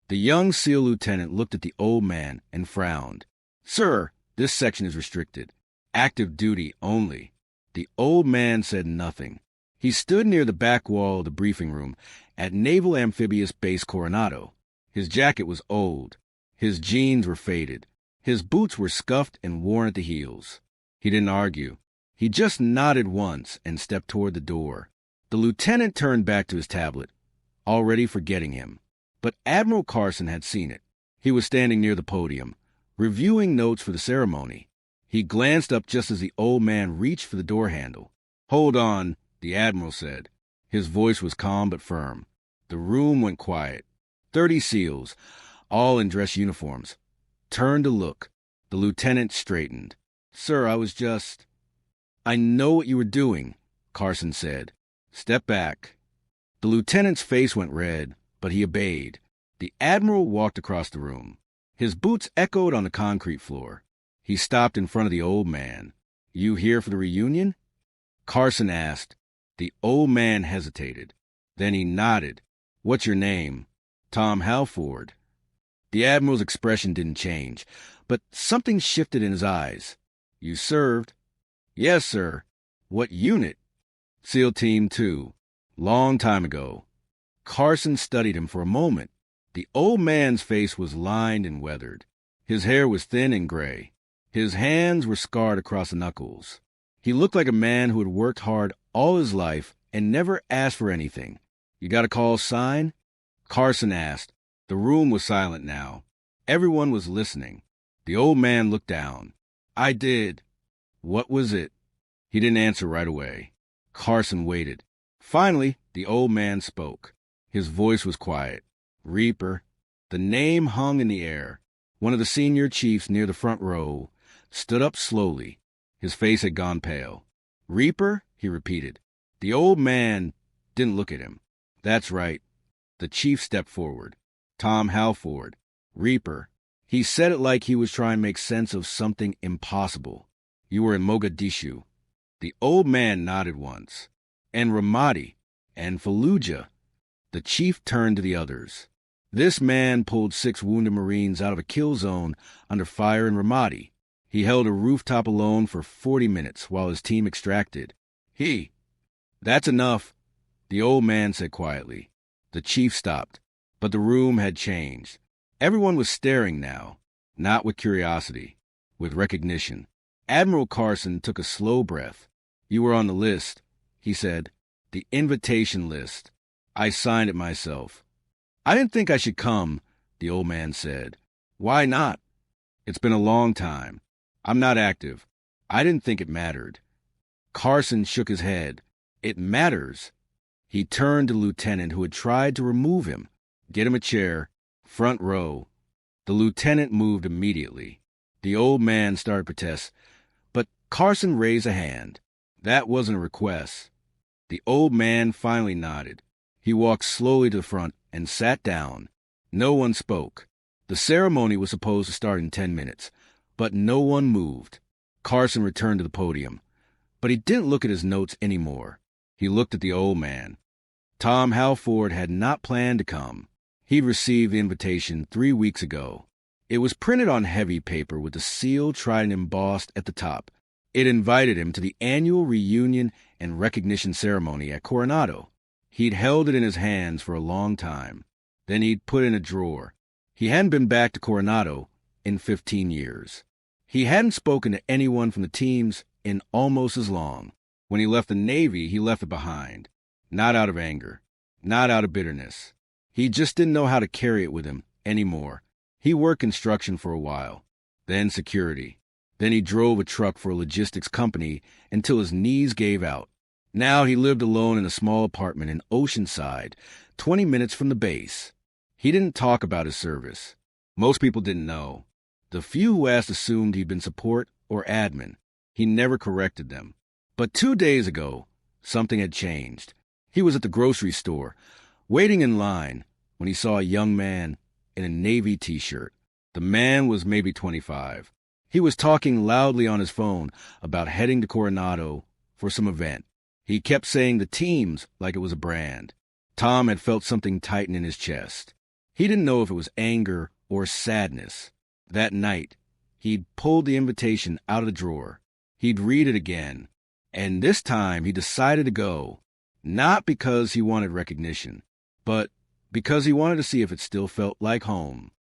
The young SEAL lieutenant looked at the old man and frowned. "Sir, this section is restricted. Active duty only." The old man said nothing. He stood near the back wall of the briefing room at Naval Amphibious Base Coronado. His jacket was old. His jeans were faded. His boots were scuffed and worn at the heels. He didn't argue. He just nodded once and stepped toward the door. The lieutenant turned back to his tablet, already forgetting him. But Admiral Carson had seen it. He was standing near the podium, reviewing notes for the ceremony. He glanced up just as the old man reached for the door handle. "Hold on," the Admiral said. His voice was calm but firm. The room went quiet. 30 SEALs, all in dress uniforms, turned to look. The lieutenant straightened. "Sir, I know what you were doing," Carson said. "Step back." The lieutenant's face went red, but he obeyed. The Admiral walked across the room. His boots echoed on the concrete floor. He stopped in front of the old man. "You here for the reunion?" Carson asked. The old man hesitated. Then he nodded. "What's your name?" "Tom Halford." The Admiral's expression didn't change, but something shifted in his eyes. "You served?" "Yes, sir." "What unit?" "SEAL Team 2. Long time ago." Carson studied him for a moment. The old man's face was lined and weathered. His hair was thin and gray. His hands were scarred across the knuckles. He looked like a man who had worked hard all his life and never asked for anything. "You got a call sign?" Carson asked. The room was silent now. Everyone was listening. The old man looked down. "I did." "What was it?" He didn't answer right away. Carson waited. Finally, the old man spoke. His voice was quiet. "Reaper." The name hung in the air. One of the senior chiefs near the front row stood up slowly. His face had gone pale. "Reaper?" he repeated. The old man didn't look at him. "That's right." The chief stepped forward. "Tom Halford. Reaper." He said it like he was trying to make sense of something impossible. "You were in Mogadishu." The old man nodded once. "And Ramadi. And Fallujah." The chief turned to the others. "This man pulled 6 wounded Marines out of a kill zone under fire in Ramadi. He held a rooftop alone for 40 minutes while his team extracted. That's enough," the old man said quietly. The chief stopped, but the room had changed. Everyone was staring now, not with curiosity, with recognition. Admiral Carson took a slow breath. "You were on the list," he said. "The invitation list. I signed it myself." "I didn't think I should come," the old man said. "Why not?" "It's been a long time. I'm not active. I didn't think it mattered." Carson shook his head. "It matters." He turned to the lieutenant who had tried to remove him. "Get him a chair. Front row." The lieutenant moved immediately. The old man started to protest, but Carson raised a hand. That wasn't a request. The old man finally nodded. He walked slowly to the front and sat down. No one spoke. The ceremony was supposed to start in 10 minutes, but no one moved. Carson returned to the podium, but he didn't look at his notes anymore. He looked at the old man. Tom Halford had not planned to come. He'd received the invitation 3 weeks ago. It was printed on heavy paper with the seal trident embossed at the top. It invited him to the annual reunion and recognition ceremony at Coronado. He'd held it in his hands for a long time. Then he'd put it in a drawer. He hadn't been back to Coronado in 15 years. He hadn't spoken to anyone from the teams in almost as long. When he left the Navy, he left it behind. Not out of anger. Not out of bitterness. He just didn't know how to carry it with him anymore. He worked construction for a while. Then security. Then he drove a truck for a logistics company until his knees gave out. Now he lived alone in a small apartment in Oceanside, 20 minutes from the base. He didn't talk about his service. Most people didn't know. The few who asked assumed he'd been support or admin. He never corrected them. But 2 days ago, something had changed. He was at the grocery store, waiting in line, when he saw a young man in a Navy t-shirt. The man was maybe 25. He was talking loudly on his phone about heading to Coronado for some event. He kept saying the teams like it was a brand. Tom had felt something tighten in his chest. He didn't know if it was anger or sadness. That night, he'd pulled the invitation out of the drawer. He'd read it again, and this time he decided to go, not because he wanted recognition, but because he wanted to see if it still felt like home.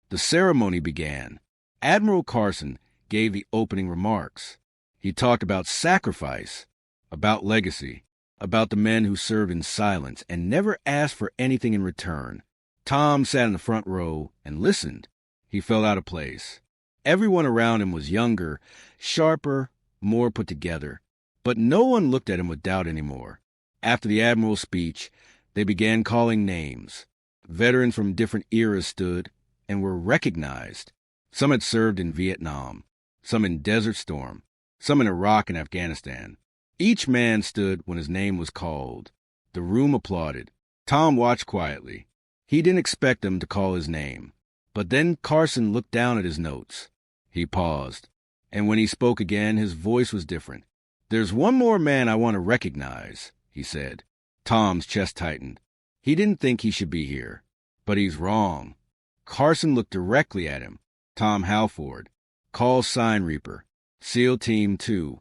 The ceremony began. Admiral Carson gave the opening remarks. He talked about sacrifice, about legacy, about the men who served in silence and never asked for anything in return. Tom sat in the front row and listened. He felt out of place. Everyone around him was younger, sharper, more put together. But no one looked at him with doubt anymore. After the Admiral's speech, they began calling names. Veterans from different eras stood and were recognized. Some had served in Vietnam, some in Desert Storm, some in Iraq and Afghanistan. Each man stood when his name was called. The room applauded. Tom watched quietly. He didn't expect them to call his name. But then Carson looked down at his notes. He paused, and when he spoke again, his voice was different. "There's one more man I want to recognize," he said. Tom's chest tightened. He didn't think he should be here. But he's wrong. Carson looked directly at him. Tom Halford, Call Sign Reaper, SEAL Team 2.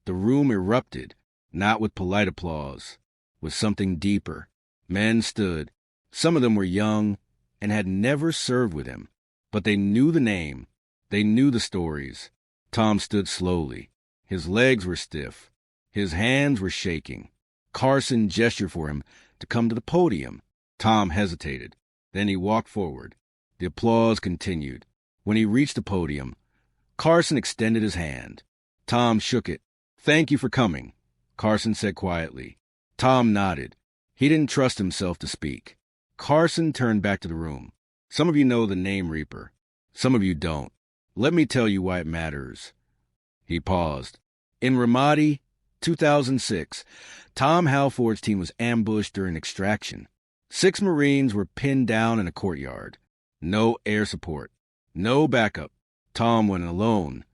The room erupted, not with polite applause, with something deeper. Men stood. Some of them were young and had never served with him, but they knew the name. They knew the stories. Tom stood slowly. His legs were stiff. His hands were shaking. Carson gestured for him to come to the podium. Tom hesitated. Then he walked forward. The applause continued. When he reached the podium, Carson extended his hand. Tom shook it. "Thank you for coming," Carson said quietly. Tom nodded. He didn't trust himself to speak. Carson turned back to the room. "Some of you know the name Reaper. Some of you don't. Let me tell you why it matters." He paused. In Ramadi, 2006, Tom Halford's team was ambushed during extraction. 6 Marines were pinned down in a courtyard. No air support. No backup. Tom went alone.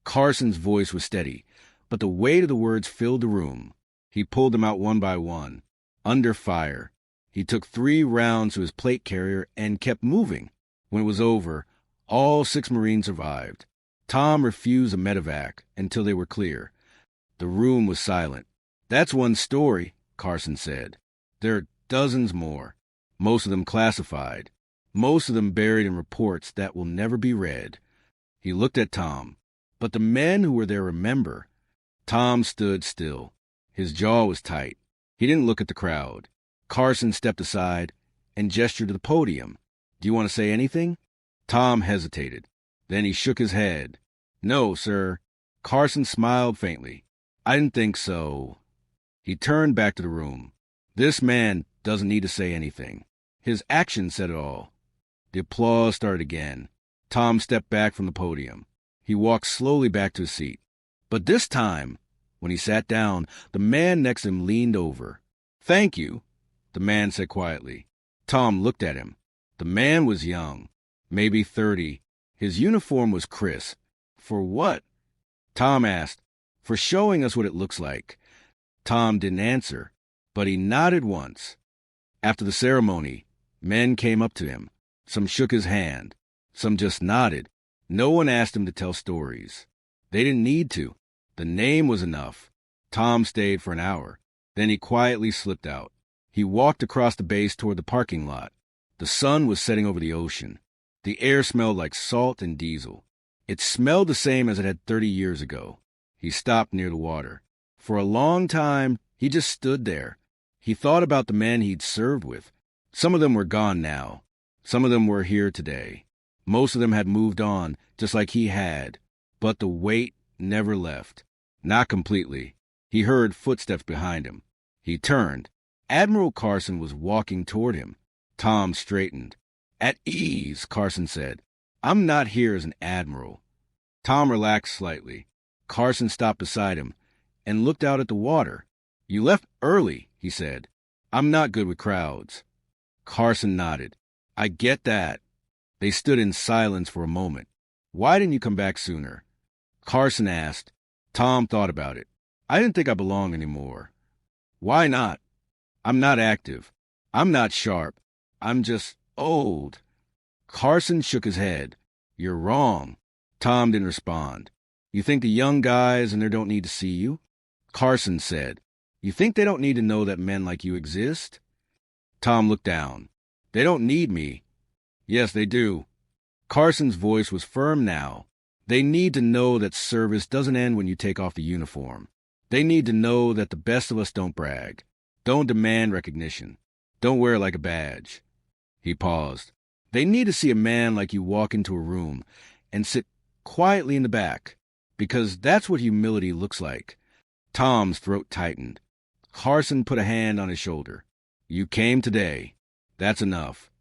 Carson's voice was steady, but the weight of the words filled the room. He pulled them out one by one, under fire. He took 3 rounds to his plate carrier and kept moving. When it was over, all 6 Marines survived. Tom refused a medevac until they were clear. The room was silent. "That's one story," Carson said. "There are dozens more, most of them classified, most of them buried in reports that will never be read." He looked at Tom. "But the men who were there remember." Tom stood still. His jaw was tight. He didn't look at the crowd. Carson stepped aside and gestured to the podium. "Do you want to say anything?" Tom hesitated. Then he shook his head. "No, sir." Carson smiled faintly. "I didn't think so." He turned back to the room. "This man doesn't need to say anything. His action said it all." The applause started again. Tom stepped back from the podium. He walked slowly back to his seat. But this time, when he sat down, the man next to him leaned over. "Thank you," the man said quietly. Tom looked at him. The man was young, maybe 30. His uniform was crisp. "For what?" Tom asked. "For showing us what it looks like." Tom didn't answer, but he nodded once. After the ceremony, men came up to him. Some shook his hand. Some just nodded. No one asked him to tell stories. They didn't need to. The name was enough. Tom stayed for an hour. Then he quietly slipped out. He walked across the base toward the parking lot. The sun was setting over the ocean. The air smelled like salt and diesel. It smelled the same as it had 30 years ago. He stopped near the water. For a long time, he just stood there. He thought about the men he'd served with. Some of them were gone now. Some of them were here today. Most of them had moved on, just like he had. But the weight never left. Not completely. He heard footsteps behind him. He turned. Admiral Carson was walking toward him. Tom straightened. "At ease," Carson said. "I'm not here as an admiral." Tom relaxed slightly. Carson stopped beside him and looked out at the water. "You left early," he said. "I'm not good with crowds." Carson nodded. "I get that." They stood in silence for a moment. "Why didn't you come back sooner?" Carson asked. Tom thought about it. "I didn't think I belonged anymore." "Why not?" "I'm not active. I'm not sharp. I'm just old. Carson shook his head. You're wrong. Tom didn't respond. You think the young guys and they don't need to see you? Carson said. You think they don't need to know that men like you exist? Tom looked down. They don't need me. Yes, they do. Carson's voice was firm now. They need to know that service doesn't end when you take off the uniform. They need to know that the best of us don't brag, don't demand recognition, don't wear it like a badge. He paused. They need to see a man like you walk into a room and sit quietly in the back, because that's what humility looks like. Tom's throat tightened. Carson put a hand on his shoulder. You came today. That's enough.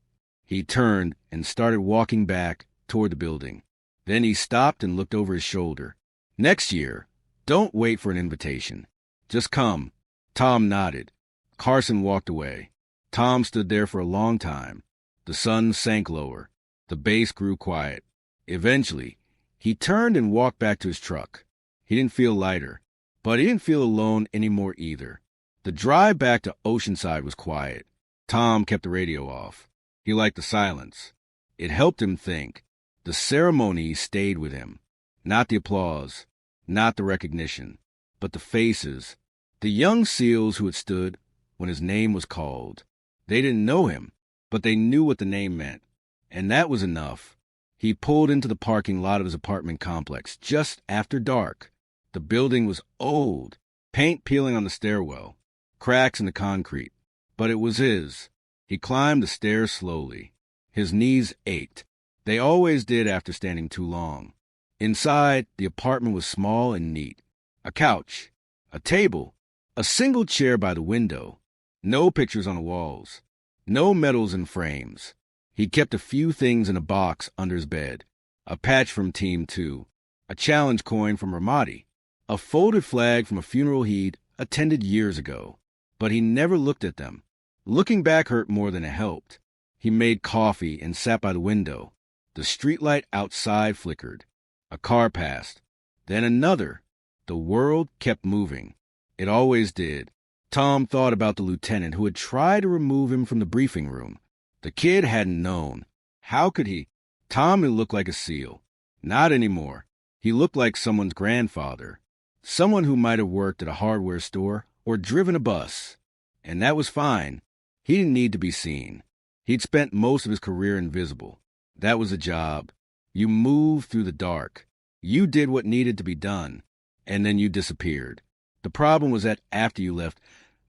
He turned and started walking back toward the building. Then he stopped and looked over his shoulder. Next year, don't wait for an invitation. Just come. Tom nodded. Carson walked away. Tom stood there for a long time. The sun sank lower. The bass grew quiet. Eventually, he turned and walked back to his truck. He didn't feel lighter, but he didn't feel alone anymore either. The drive back to Oceanside was quiet. Tom kept the radio off. He liked the silence. It helped him think. The ceremony stayed with him. Not the applause, not the recognition, but the faces. The young SEALs who had stood when his name was called. They didn't know him, but they knew what the name meant. And that was enough. He pulled into the parking lot of his apartment complex just after dark. The building was old, paint peeling on the stairwell, cracks in the concrete. But it was his. He climbed the stairs slowly. His knees ached. They always did after standing too long. Inside, the apartment was small and neat. A couch, a table, a single chair by the window. No pictures on the walls. No medals in frames. He kept a few things in a box under his bed. A patch from Team 2. A challenge coin from Ramadi. A folded flag from a funeral he'd attended years ago. But he never looked at them. Looking back hurt more than it helped. He made coffee and sat by the window. The streetlight outside flickered. A car passed. Then another. The world kept moving. It always did. Tom thought about the lieutenant who had tried to remove him from the briefing room. The kid hadn't known. How could he? Tom had looked like a SEAL. Not anymore. He looked like someone's grandfather. Someone who might have worked at a hardware store or driven a bus. And that was fine. He didn't need to be seen. He'd spent most of his career invisible. That was a job. You moved through the dark. You did what needed to be done. And then you disappeared. The problem was that after you left,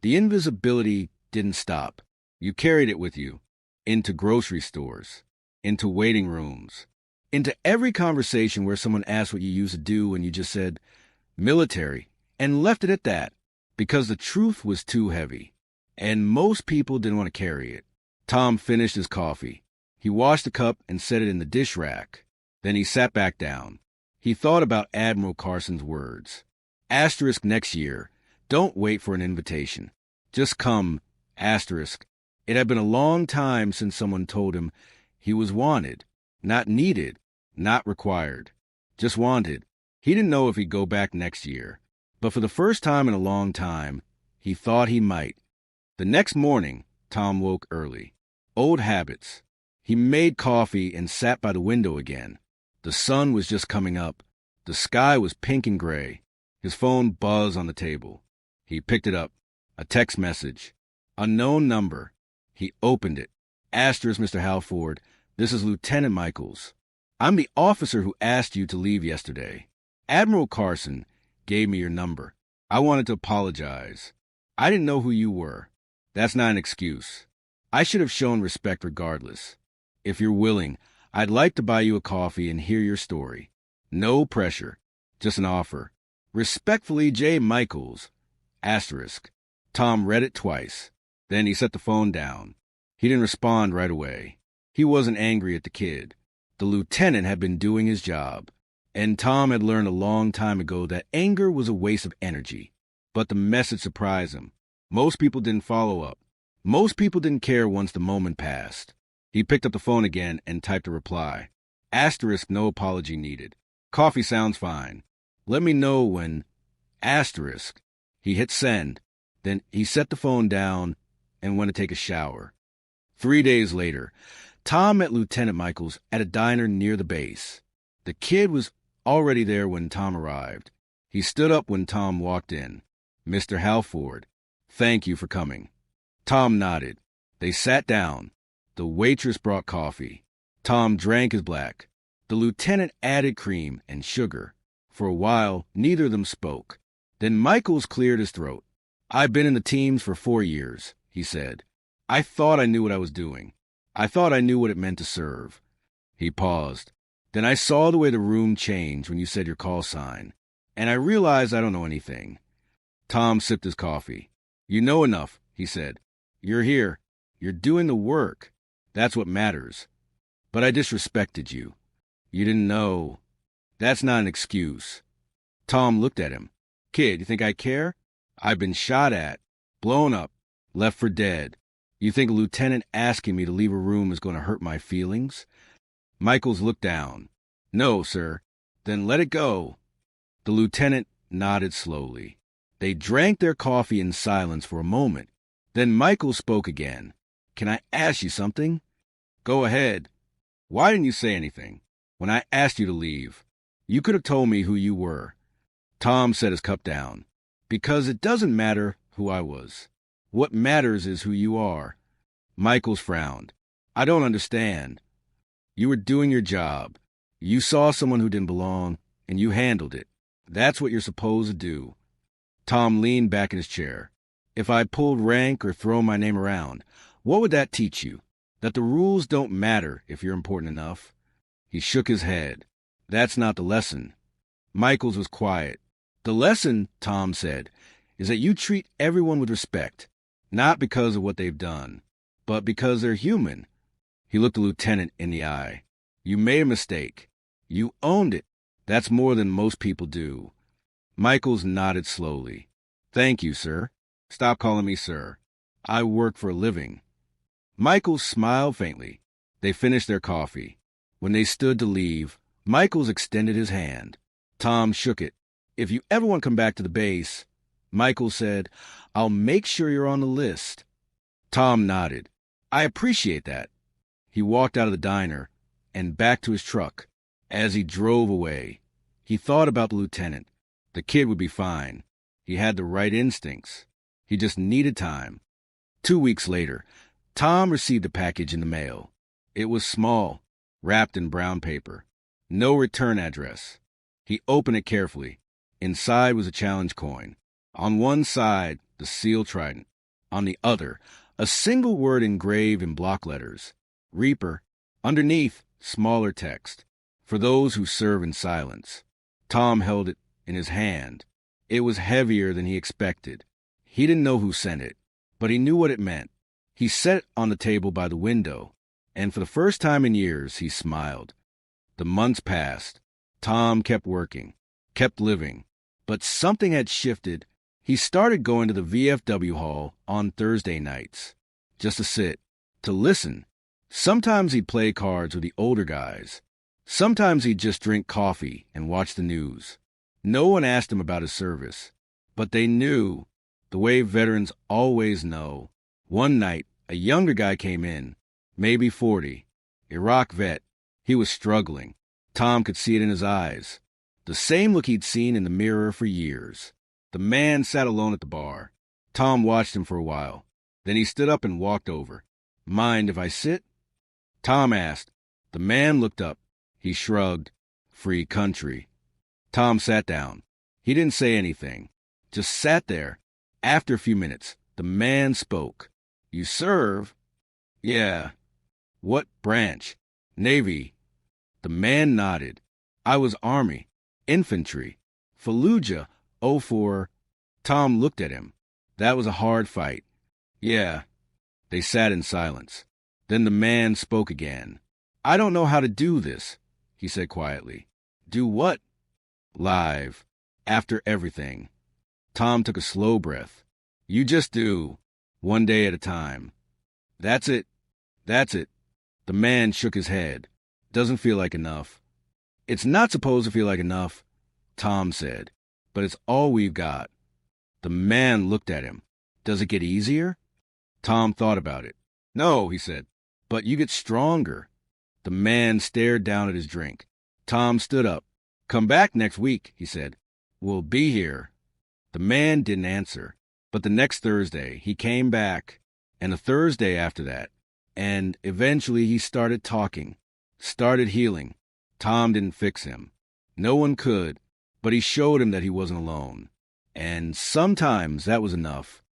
the invisibility didn't stop. You carried it with you. Into grocery stores. Into waiting rooms. Into every conversation where someone asked what you used to do and you just said, military, and left it at that. Because the truth was too heavy. And most people didn't want to carry it. Tom finished his coffee. He washed the cup and set it in the dish rack. Then he sat back down. He thought about Admiral Carson's words. Asterisk next year. Don't wait for an invitation. Just come. Asterisk. It had been a long time since someone told him he was wanted. Not needed. Not required. Just wanted. He didn't know if he'd go back next year. But for the first time in a long time, he thought he might. The next morning, Tom woke early. Old habits. He made coffee and sat by the window again. The sun was just coming up. The sky was pink and gray. His phone buzzed on the table. He picked it up. A text message. Unknown number. He opened it. Asterisk, Mr. Halford. This is Lieutenant Michaels. I'm the officer who asked you to leave yesterday. Admiral Carson gave me your number. I wanted to apologize. I didn't know who you were. That's not an excuse. I should have shown respect regardless. If you're willing, I'd like to buy you a coffee and hear your story. No pressure. Just an offer. Respectfully, J. Michaels. Asterisk. Tom read it twice. Then he set the phone down. He didn't respond right away. He wasn't angry at the kid. The lieutenant had been doing his job. And Tom had learned a long time ago that anger was a waste of energy. But the message surprised him. Most people didn't follow up. Most people didn't care once the moment passed. He picked up the phone again and typed a reply. Asterisk, no apology needed. Coffee sounds fine. Let me know when... Asterisk. He hit send. Then he set the phone down and went to take a shower. 3 days later, Tom met Lieutenant Michaels at a diner near the base. The kid was already there when Tom arrived. He stood up when Tom walked in. "Mr. Halford, thank you for coming." Tom nodded. They sat down. The waitress brought coffee. Tom drank his black. The lieutenant added cream and sugar. For a while, neither of them spoke. Then Michaels cleared his throat. "I've been in the teams for 4 years," he said. "I thought I knew what I was doing. I thought I knew what it meant to serve." He paused. "Then I saw the way the room changed when you said your call sign, and I realized I don't know anything." Tom sipped his coffee. "You know enough," he said. "You're here. You're doing the work. That's what matters. But I disrespected you. You didn't know. That's not an excuse." Tom looked at him. "Kid, you think I care? I've been shot at, blown up, left for dead. You think a lieutenant asking me to leave a room is going to hurt my feelings?" Michaels looked down. "No, sir." "Then let it go." The lieutenant nodded slowly. They drank their coffee in silence for a moment. Then Michaels spoke again. "Can I ask you something?" "Go ahead." "Why didn't you say anything when I asked you to leave? You could have told me who you were." Tom set his cup down. "Because it doesn't matter who I was. What matters is who you are." Michaels frowned. "I don't understand." "You were doing your job. You saw someone who didn't belong, and you handled it. That's what you're supposed to do." Tom leaned back in his chair. "If I pulled rank or thrown my name around, what would that teach you? That the rules don't matter if you're important enough?" He shook his head. "That's not the lesson." Michaels was quiet. "The lesson," Tom said, "is that you treat everyone with respect, not because of what they've done, but because they're human." He looked the lieutenant in the eye. "You made a mistake. You owned it. That's more than most people do." Michaels nodded slowly. "Thank you, sir. Stop calling me sir. I work for a living." Michaels smiled faintly. They finished their coffee. When they stood to leave, Michaels extended his hand. Tom shook it. "If you ever want to come back to the base," Michaels said, "I'll make sure you're on the list." Tom nodded. "I appreciate that." He walked out of the diner and back to his truck. As he drove away, he thought about the lieutenant. The kid would be fine. He had the right instincts. He just needed time. 2 weeks later, Tom received a package in the mail. It was small, wrapped in brown paper. No return address. He opened it carefully. Inside was a challenge coin. On one side, the seal trident. On the other, a single word engraved in block letters. "Reaper." Underneath, smaller text. "For those who serve in silence." Tom held it in his hand. It was heavier than he expected. He didn't know who sent it, but he knew what it meant. He set it on the table by the window, and for the first time in years, he smiled. The months passed. Tom kept working, kept living, but something had shifted. He started going to the VFW hall on Thursday nights, just to sit, to listen. Sometimes he'd play cards with the older guys. Sometimes he'd just drink coffee and watch the news. No one asked him about his service, but they knew, the way veterans always know. One night, a younger guy came in, maybe 40, Iraq vet. He was struggling. Tom could see it in his eyes. The same look he'd seen in the mirror for years. The man sat alone at the bar. Tom watched him for a while. Then he stood up and walked over. "Mind if I sit?" Tom asked. The man looked up. He shrugged. "Free country." Tom sat down. He didn't say anything. Just sat there. After a few minutes, the man spoke. "You serve?" "Yeah." "What branch?" "Navy." The man nodded. "I was Army. Infantry. Fallujah, '04. Tom looked at him. "That was a hard fight." "Yeah." They sat in silence. Then the man spoke again. "I don't know how to do this," he said quietly. "Do what?" "Live. After everything." Tom took a slow breath. "You just do. One day at a time." "That's it. That's it." The man shook his head. "Doesn't feel like enough." "It's not supposed to feel like enough," Tom said, "but it's all we've got." The man looked at him. "Does it get easier?" Tom thought about it. "No," he said. but you get stronger. The man stared down at his drink. Tom stood up. Come back next week, he said. We'll be here. The man didn't answer, but the next Thursday he came back, and the Thursday after that, and eventually he started talking, started healing. Tom didn't fix him. No one could, but he showed him that he wasn't alone. And sometimes that was enough.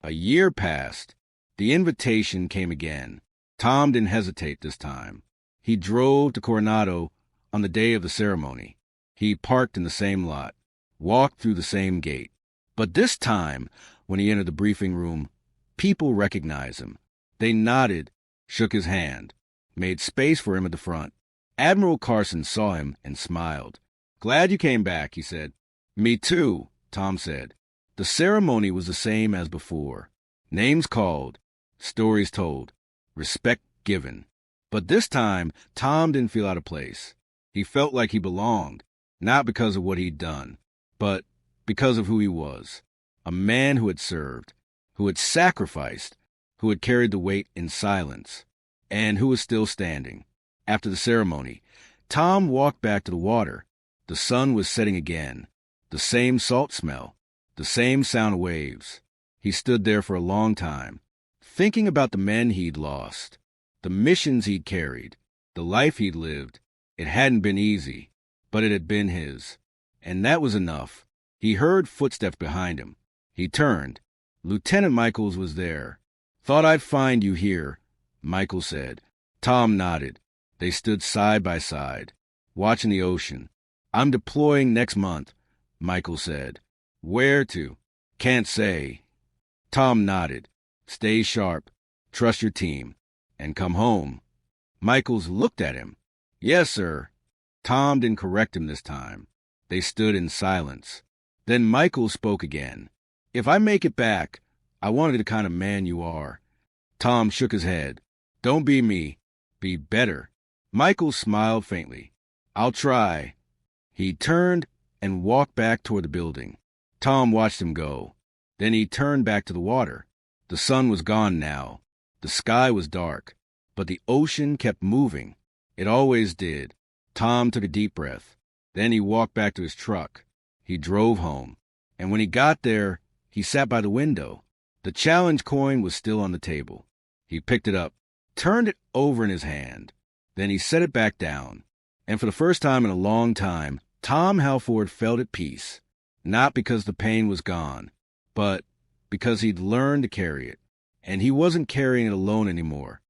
A year passed. The invitation came again. Tom didn't hesitate this time. He drove to Coronado on the day of the ceremony. He parked in the same lot, walked through the same gate. But this time, when he entered the briefing room, people recognized him. They nodded, shook his hand, made space for him at the front. Admiral Carson saw him and smiled. Glad you came back, he said. Me too, Tom said. The ceremony was the same as before. Names called, stories told, respect given. But this time, Tom didn't feel out of place. He felt like he belonged, not because of what he'd done, but because of who he was. A man who had served, who had sacrificed, who had carried the weight in silence, and who was still standing. After the ceremony, Tom walked back to the water. The sun was setting again. The same salt smell, the same sound of waves. He stood there for a long time, thinking about the men he'd lost, the missions he'd carried, the life he'd lived. It hadn't been easy, but it had been his. And that was enough. He heard footsteps behind him. He turned. Lieutenant Michaels was there. Thought I'd find you here, Michael said. Tom nodded. They stood side by side, watching the ocean. I'm deploying next month, Michael said. Where to? Can't say. Tom nodded. Stay sharp, trust your team, and come home. Michaels looked at him. Yes, sir. Tom didn't correct him this time. They stood in silence. Then Michaels spoke again. If I make it back, I want to be the kind of man you are. Tom shook his head. Don't be me. Be better. Michaels smiled faintly. I'll try. He turned and walked back toward the building. Tom watched him go. Then he turned back to the water. The sun was gone now. The sky was dark, but the ocean kept moving. It always did. Tom took a deep breath. Then he walked back to his truck. He drove home. And when he got there, he sat by the window. The challenge coin was still on the table. He picked it up, turned it over in his hand. Then he set it back down. And for the first time in a long time, Tom Halford felt at peace. Not because the pain was gone, but because he'd learned to carry it. And he wasn't carrying it alone anymore.